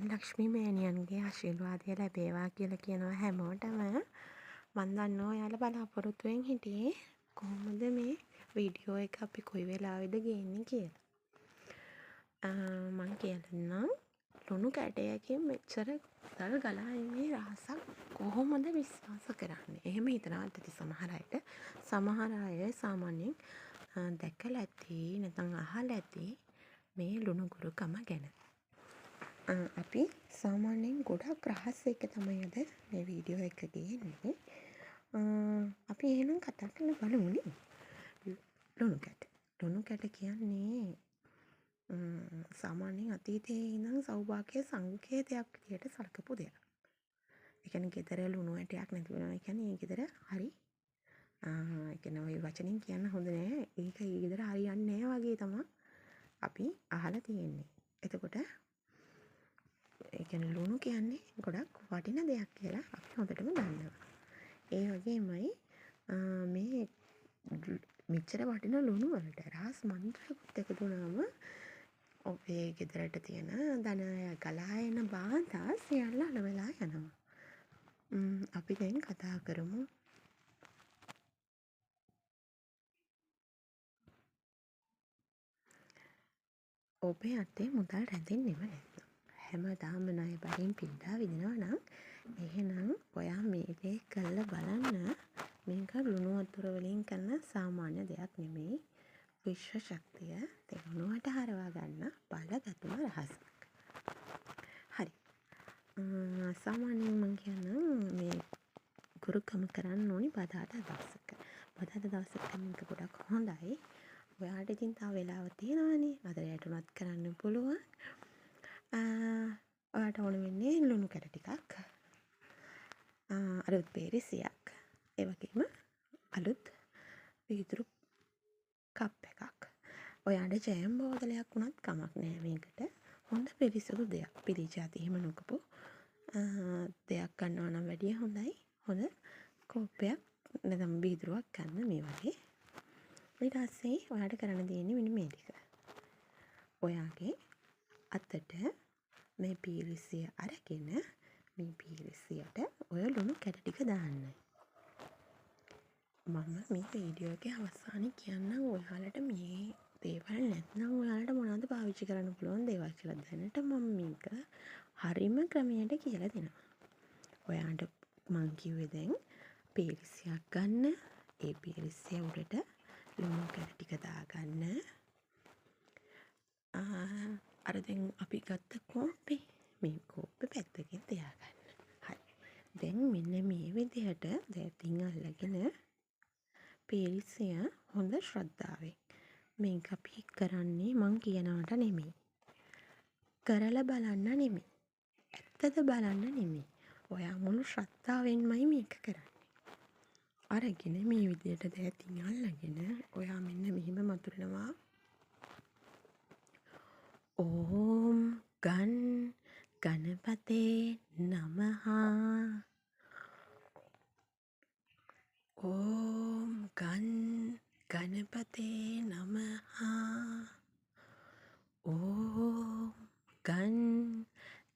ලක්ෂ්මී මෑණියන්ගේ ආශිර්වාදය ලැබේවා කියලා කියනවා හැමෝටම. මම දන්නවා ඔයාලා බලාපොරොත්තුවෙන් හිටියේ කොහොමද මේ වීඩියෝ එක අපි කොයි වෙලාවෙද ගේන්නේ කියලා. මම කියන්නම් ලුණු කැටයකින් මෙච්චර දල් ගලා එන්නේ රහසක් කොහොමද විශ්වාස කරන්නේ? එහෙම හිතනවා ඇති සමහර අයට. සමහර අය සාමාන්‍යයෙන් දැකලා ඇති නැත්නම් අහලා ඇති මේ ලුණු ගුරුකම ගැන. අපි සාමාන්‍යයෙන් ගොඩක් රහස් එක තමයි අද මේ වීඩියෝ එක ගේන්නේ. අපි එහෙනම් කතා කරලා බලමුනේ. ලුණු කැට. ලුණු කැට කියන්නේ සාමාන්‍යයෙන් අතීතයේ ඉඳන් සෞභාග්‍ය සංකේතයක් විදියට සලකපු දෙයක්. ඒ කියන්නේ ගෙදර ලුණු ඇටයක් නැති වෙනවා. ඒ කියන්නේ ඒ ගෙදර හරි ඒ කියන්නේ ওই වචනෙන් කියන්න හොඳ නෑ. ඒක ඒ ගෙදර හරියන්නේ නෑ වගේ තමයි අපි අහලා තියෙන්නේ. එතකොට ඒ කියන්නේ ලුණු කියන්නේ ගොඩක් වටින දෙයක් කියලා අපි හොඳටම දන්නවා. ඒ වගේමයි මේ මෙච්චර වටින ලුණු වලට රහස් මන්ත්‍රයකුත් එකතු වුණාම ඔබේ ගෙදරට තියෙන ධනය ගලා එන බාධා සියල්ල අඩ වෙලා යනවා. අපි දැන් කතා කරමු ඔබේ අතේ මුදල් රැඳෙන්නේම නැත්නම් හැමදාම ණය බරින් පිටා විදිනවා නම් එහෙනම් ඔයා මේ දේ කරලා බලන්න. මේක ලුණු වතුර වලින් කරන සාමාන්‍ය දෙයක් නෙමෙයි. විශ්ව ශක්තිය දෙවනුවට හරවා ගන්න බලගතුම රහසක්. හරි. සාමාන්‍යයෙන් මම කියන්නම් මේ ගුරුකම කරන්න ඕනි බදාදා දවසක. බදාදා දවසක මේක ගොඩක් හොඳයි. ඔයාට ඉතින් තව වෙලාව තියෙනවානේ. අද රැට උනත් කරන්න පුළුවන්. ඔයාට ඕන වෙන්නේ ලුණු කැට ටිකක්. අලුත් පේරිසියක්. ඒ වගේම අලුත් වීදුරු කප් එකක්. ඔයාට ජෑම් බෝතලයක් වුණත් කමක් නෑ මේකට. හොඳ පිරිසිදු දෙයක්. පිරිජාති එහෙම නොකපු දෙයක් ගන්නවා නම් වැඩිය හොඳයි. හොඳ කෝප්පයක් නැත්නම් වීදුරුවක් ගන්න මේ වගේ. ඊට පස්සේ ඔයාට කරන්න තියෙන්නේ මෙන්න මේ ටික. ඔයාගේ අතට මේ පීරිසිය අරගෙන මේ පීරිසියට ඔය ලුණු කැට ටික දාන්න. මම මේ වීඩියෝ එකේ අවසානයේ කියන්නම් ඔයාලට මේ දේවල් නැත්නම් ඔයාලට මොනවද පාවිච්චි කරන්න පුළුවන් දේවල් කියලා. දැනට මම මේක හරිම ක්‍රමයට කියලා දෙනවා. ඔයාට මං කිව්වේ දැන් පීරිසියක් ගන්න. ඒ පීරිසිය උඩට ලුණු කැට ටික දාගන්න. අර දැන් අපි ගත්ත කෝප්පේ මේ කෝප්පේ පැත්තකින් තියාගන්න. හරි. දැන් මෙන්න මේ විදිහට දැතින් අල්ලගෙන පීරිසිය හොඳ ශ්‍රද්ධාවෙන් මේක අපි කරන්නේ මං කියනවට නෙමෙයි. කරලා බලන්න නෙමෙයි. ඇත්තද බලන්න නෙමෙයි. ඔයා මුළු ශ්‍රද්ධාවෙන්මයි මේක කරන්නේ. අරගෙන මේ විදිහට දැතින් අල්ලගෙන ඔයා මෙන්න මෙහෙම මතුරනවා. ඕම් ගණපතේ නමහා. ඕම් ගණපතේ නමහා. ඕම්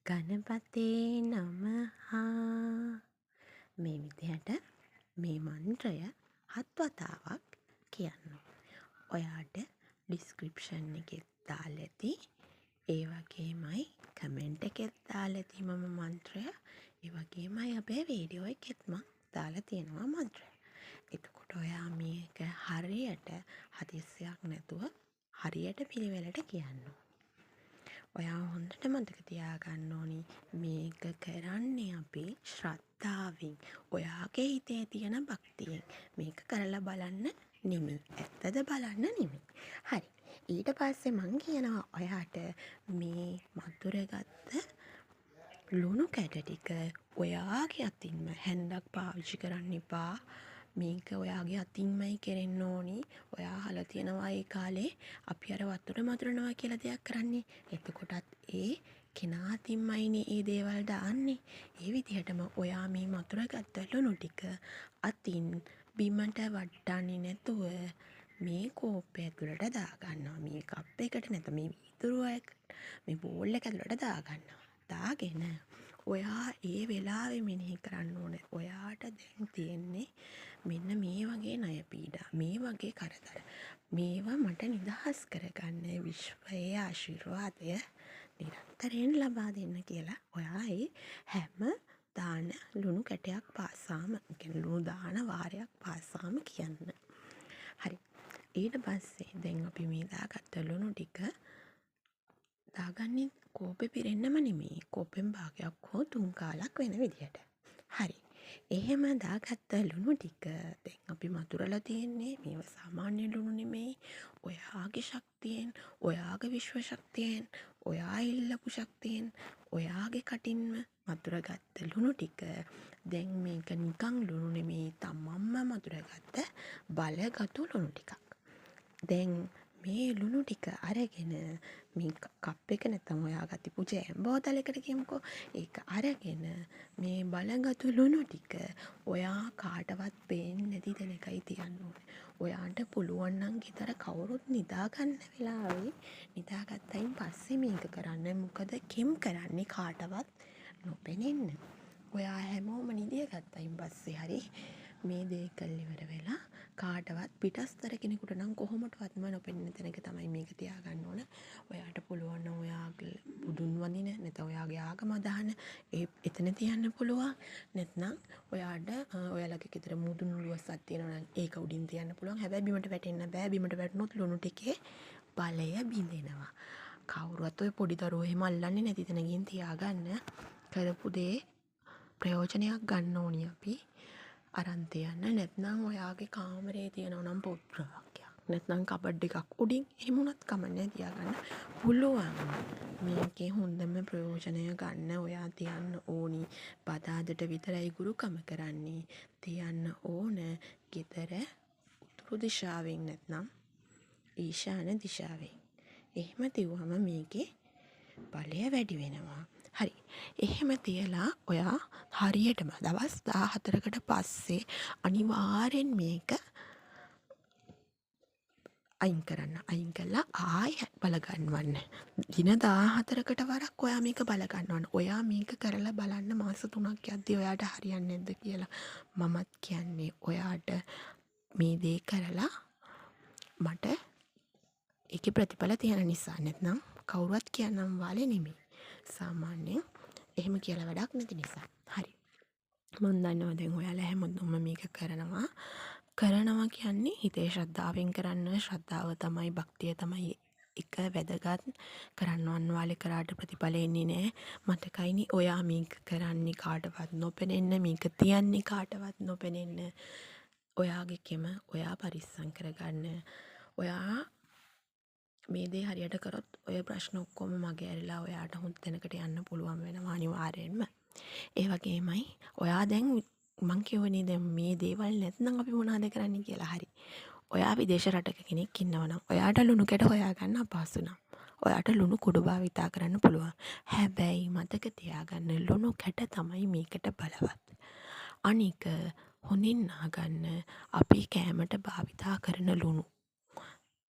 ගණපතේ නමහා. මේ විදිහට මේ මන්ත්‍රය 7 වතාවක් කියන්න. ඔයාට ඩිස්ක්‍රිප්ෂන් එකේ දාලා ඇති. ඒ වගේමයි කමෙන්ට් එකෙත් දාලා ඇති මම මන්ත්‍රය. ඒ වගේමයි අපේ වීඩියෝ එකෙත් මම දාලා තියෙනවා මන්ත්‍රය. එතකොට ඔයා මේක හරියට හදිස්සියක් නැතුව හරියට පිළිවෙලට කියන්න. ඔයා හොඳට මතක තියාගන්න ඕනි මේක කරන්නේ අපි ශ්‍රද්ධාවෙන්. ඔයාගේ හිතේ තියෙන භක්තියෙන්. මේක කරලා බලන්න නෙමෙයි. ඇත්තද බලන්න නෙමෙයි. හරි. ඊට පස්සේ මං කියනවා ඔයාට මේ මතුරගත්ත ලුණු කැට ටික ඔයාගේ අතින්ම හැන්දක් පාවිච්චි කරන්න එපා. මේක ඔයාගේ අතින්මයි කෙරෙන්න ඕනි. ඔයා අහලා තියෙනවා ඒ කාලේ අපි අර වතුර මතුරනවා කියලා දෙයක් කරන්නේ. එතකොටත් ඒ කෙනා අතින්මයිනේ ඒ දේවල් දාන්නේ. ඒ විදිහටම ඔයා මේ මතුරගත්ත ලුණු ටික අතින් බිමට වට්ටන්නේ නැතුව මේ කෝප්පය ඇතුළට දාගන්නවා. මේ කප් එකට නැත්නම් මේ වීදුරුව මේ බෝල් එක ඇතුළට දාගන්නවා. දාගෙන ඔයා ඒ වෙලාවේ මෙනෙහි කරන්න ඕනේ. ඔයාට දැන් තියෙන්නේ මෙන්න මේ වගේ ණය පීඩා, මේ වගේ කරදර. මේවා මට නිදහස් කරගන්න විශ්වයේ ආශිර්වාදය නිරන්තරයෙන් ලබා දෙන්න කියලා ඔයා ඒ හැම දාන ලුණු කැටයක් පාසාම, කියන්නේ ලුණු දාන වාරයක් පාසාම කියන්න. හරි. ඊට පස්සේ දැන් අපි මේ දාගත්ත ලුණු ටික දාගන්නේ කෝපෙ පිරෙන්නම නෙමෙයි. කෝපෙන් භාගයක් හෝ 3 කාලක් වෙන විදියට. හරි. එහෙම දාගත්ත ලුණු ටික දැන් අපි මතුරලා තියෙන්නේ මේව සාමාන්‍ය ලුණු නෙමෙයි. ඔයාගේ ශක්තියෙන්, ඔයාගේ විශ්ව ශක්තියෙන්, ඔයා ඉල්ලපු ශක්තියෙන්, ඔයාගේ කටින්ම මතුරගත්ත ලුණු ටික දැන් මේක නිකන් ලුණු නෙමෙයි, තමන්ම මතුරගත්ත බලගතු ලුණු ටිකක්. දැන් මේ ලුණු ටික අරගෙන මේ කප් එක නැත්තම් ඔයා ගතිපු ජෑම් බෝතලයකට කියමුකෝ. ඒක අරගෙන මේ බලගතු ලුණු ටික ඔයා කාටවත් පේන්නේ නැති තැනකයි තියන්න ඕනේ. ඔයාට පුළුවන් නම් ගෙදර කවුරුත් නිදාගන්න වෙලාවේ නිදාගත්තයින් පස්සේ මේක කරන්න. මොකද කිම් කරන්නේ කාටවත් නොපෙනෙන්න. ඔයා හැමෝම නිදිය ගත්තයින් පස්සේ හරි මේ දේ කළා ඉවර වෙලා කාටවත් පිටස්තර කෙනෙකුට නම් කොහොමටවත්ම නොපෙනෙන තැනක තමයි මේක තියාගන්න ඕන. ඔයාට පුළුවන් නම් ඔයාගේ බුදුන් වඳින නැත්නම් ඔයාගේ ආගම අදහන එතන තියන්න පුළුවන්. නැත්නම් ඔයාට ඔයාලගේ ගෙදර මුදුන් ලුවස්සක් තියෙනවා නම් ඒක උඩින් තියන්න පුළුවන්. හැබැයි බිමට වැටෙන්න බෑ. බිමට වැටුනොත් ලුණු ටිකේ බලය බිඳෙනවා. කවුරුවත් ඔය පොඩි දරුවෝ එහෙම අල්ලන්නේ නැති තැනකින් තියාගන්න. කරපු දේ ප්‍රයෝජනයක් ගන්න ඕනි අපි. අරන් තියන්න. නැත්නම් ඔයාගේ කාමරේ තියෙනවා නම් පොත්‍රාක්යක්. නැත්නම් කබඩ් එකක් උඩින් එහෙම උනත් කමන්නේ තියාගන්න පුළුවන්. මේකේ හොඳම ප්‍රයෝජනය ගන්න ඔයා තියන්න ඕනි. බදාදට විතරයි ගුරුකම කරන්නේ. තියන්න ඕන ගෙදර උතුරු දිශාවෙන් නැත්නම් ඊශාන දිශාවෙන්. එහෙම තියුවම මේකේ බලය වැඩි වෙනවා. හරි. එහෙම තියලා ඔයා හරියටම දවස් 14කට පස්සේ අනිවාර්යෙන් මේක අයින් කරන්න. අයින් කළා ආයෙ බලගන්නවන්න. දින 14කට වරක් ඔයා මේක බලගන්නවන්න. ඔයා මේක කරලා බලන්න මාස 3ක් යද්දී ඔයාට හරියන්නේ නැද්ද කියලා. මමත් කියන්නේ ඔයාට මේ දේ කරලා මට ඒකේ ප්‍රතිඵල තියෙන නිසා. නැත්නම් කවුරුවත් කියන්නම් වාලේ නෙමෙයි. සාමාන්‍යයෙන් එහෙම කියලා වැඩක් නැති නිසා. හරි. මම දන්නවා දැන් ඔයාලා හැමෝම මේක කරනවා කියන්නේ හිතේ ශ්‍රද්ධාවෙන් කරන්න. ශ්‍රද්ධාව තමයි, භක්තිය තමයි එක වැදගත්. කරන්නවන් වාලේ කරාට ප්‍රතිඵල එන්නේ නැහැ. මතකයිනි ඔයා මේක කරන්නේ කාටවත් නොපෙනෙන්න, මේක තියන්නේ කාටවත් නොපෙනෙන්න. ඔයාගේ කෙම ඔයා පරිස්සම් කරගන්න. ඔයා මේ දේ හරියට කරොත් ඔය ප්‍රශ්න ඔක්කොම මගේ ඇරිලා ඔයාට හොඳ තැනකට යන්න පුළුවන් වෙනවා අනිවාර්යෙන්ම. ඒ වගේමයි ඔයා දැන් මං කියවනේ දැන් මේ දේවල් නැත්නම් අපි මොනවද කරන්නේ කියලා. හරි. ඔයා විදේශ රටක කෙනෙක් ඉන්නවනම් ඔයාට ලුණු කැට හොයාගන්න අපහසු නම් ඔයාට ලුණු කුඩු භාවිතා කරන්න පුළුවන්. හැබැයි මතක තියාගන්න ලුණු කැට තමයි මේකට බලවත්. අනික හොඳින් නාගන්න අපි කෑමට භාවිතා කරන ලුණු.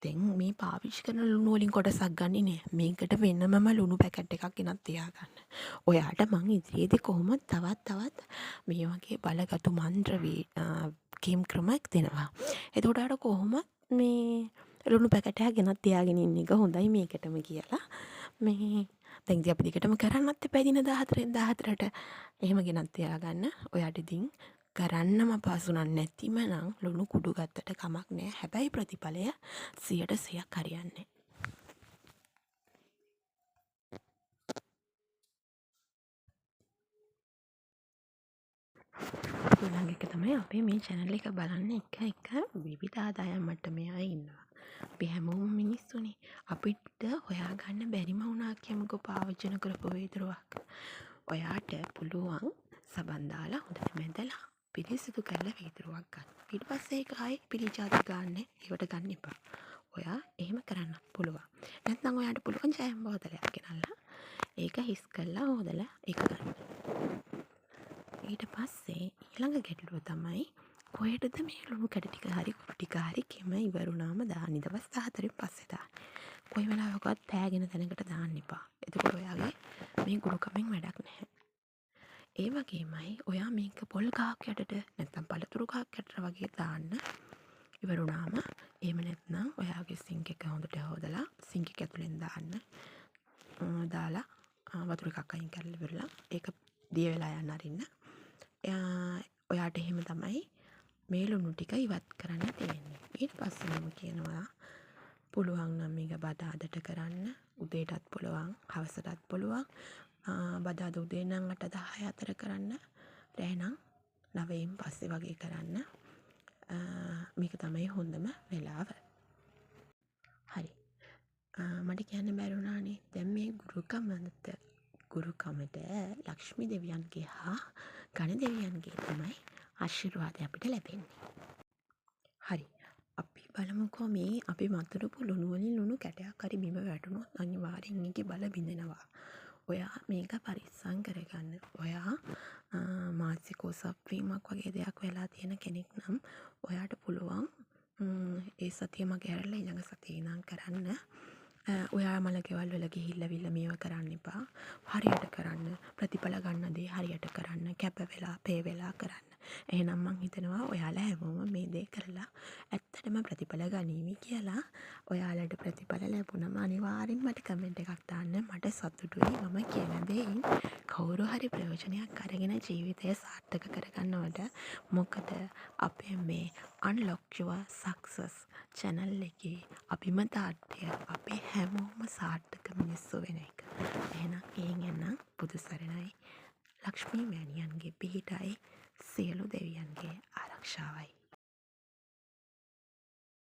දැන් මේ පාවිච්චි කරන ලුණු වලින් කොටසක් ගන්නේ නෑ. මේකට වෙනමම ලුණු පැකට් එකක් ගෙනත් තියාගන්න. ඔයාට මං ඉදිරියේදී කොහොමද තවත් මේ වගේ බලගතු මන්ත්‍ර කේම් ක්‍රමයක් දෙනවා. එතකොට අර කොහොමද මේ ලුණු පැකට් එකක් ගෙනත් තියාගෙන ඉන්න එක හොඳයි මේකටම කියලා. මේ දැන් ඉතින් අපි දෙකටම කරන්නත් එපා දින 14න් 14ට. එහෙම ගෙනත් තියාගන්න. ඔයාට ඉතින් කරන්නම පසු නැතිම නම් ලුණු කුඩු ගත්තට කමක් නෑ. හැබැයි ප්‍රතිඵලය 100% හරියන්නේ. ඊළඟ එක තමයි අපේ මේ channel එක බලන්න එක විවිධ ආදායම් මට්ටමේ අය ඉන්නවා. අපි හැමෝම මිනිස්සුනේ. අපිට හොයාගන්න බැරිම වුණා කියමුකෝ පාවිච්චි කරපු වේදරුවක්. ඔයාට පුළුවන් සබන් දාලා හොඳට මැදලා පිරිසිදු කරලා වීදුරුවක් ගන්න. ඊට පස්සේ ඒක ආයේ පිළිචාද ගන්න. ඒවට ගන්න එපා. ඔයා එහෙම කරන්න පුළුවන්. නැත්නම් ඔයාට පුළුවන් ජෑම් බෝතලයක් ගෙනල්ලා ඒක හිස් කරලා හොදලා ඒක ගන්න. ඊට පස්සේ ඊළඟ ගැටලුව තමයි කොහෙටද මේ ලුණු කැට ටික හරි කුඩු ටික හරි කෙම ඉවරුනාම දාන්න. දවස් 14න් පස්සේ දාන්න. කොයි වෙලාවකවත් පෑගෙන තැනකට දාන්න එපා. එතකොට ඔයාගේ මේ ගුරුකමෙන් වැඩක් නැහැ. ඒ වගේමයි ඔයා මේක පොල් ගහක් යටට නැත්නම් පළතුරු ගහක් යටට වගේ දාන්න ඉවරුණාම එහෙම නැත්නම් ඔයාගේ සිංක් එක හොඳට හොදලා සිංක් එක ඇතුලෙන් දාන්න. දාලා වතුර එකක් අයින් කරලා ඉවරලා ඒක දිය වෙලා යන්න අරින්න. ඔයාට එහෙම තමයි මේ ලුණු ටික ඉවත් කරන්න තියෙන්නේ. ඊට පස්සේ මම කියනවා පුළුවන් නම් මේක බදාදට කරන්න. උදේටත් පුළුවන්, හවසටත් පුළුවන්. බදාද උදේ නම් 8-10 අතර කරන්න. රෑ නම් 9න් පස්සේ වගේ කරන්න. මේක තමයි හොඳම වෙලාව. හරි. මට කියන්න බැරුණානේ දැන් මේ ගුරුකමට ලක්ෂ්මී දෙවියන්ගේ හා ගණ දෙවියන්ගේ තමයි ආශිර්වාදය අපිට ලැබෙන්නේ. හරි. අපි බලමුකෝ මේ අපි මතුරුපු ලුණු වලින් ලුණු කැටයක් හරි බිම වැටුණොත් අනිවාර්යෙන් ඒකේ බල බිඳෙනවා. ඔයා මේක පරිස්සම් කරගන්න. ඔයා මානසික ඔසව්වීමක් වගේ දෙයක් වෙලා තියෙන කෙනෙක් නම් ඔයාට පුළුවන් ඒ සතිය මගේ ඇරලා ඊළඟ සතියේ ඉඳන් කරන්න. ඔයා මල ගෙවල් වල ගිහිල්ලා මේව කරන්න එපා. හරියට කරන්න. ප්‍රතිඵල ගන්න දේ හරියට කරන්න. කැප වෙලා, පේ වෙලා කරන්න. එහෙනම් මං හිතනවා ඔයාලා හැමෝම මේ දේ කරලා ඇත්තටම ප්‍රතිඵල ගනීවි කියලා. ඔයාලට ප්‍රතිඵල ලැබුණම අනිවාර්යෙන් මට කමෙන්ට් එකක් දාන්න. මට සතුටුයි මම කියන දේෙන් කවුරු හරි ප්‍රයෝජනයක් අරගෙන ජීවිතය සාර්ථක කරගන්නවට. මොකද අපේ මේ Unlock Your Success channel එකේ අභිමතාර්ථය අපේ හැමෝම සාර්ථක මිනිස්සු වෙන එක. එහෙනම් එනම් බුදු සරණයි. ලක්ෂ්මී මෑණියන්ගේ පිහිටයි සියලු දෙවියන්ගේ ආරක්ෂාවයි.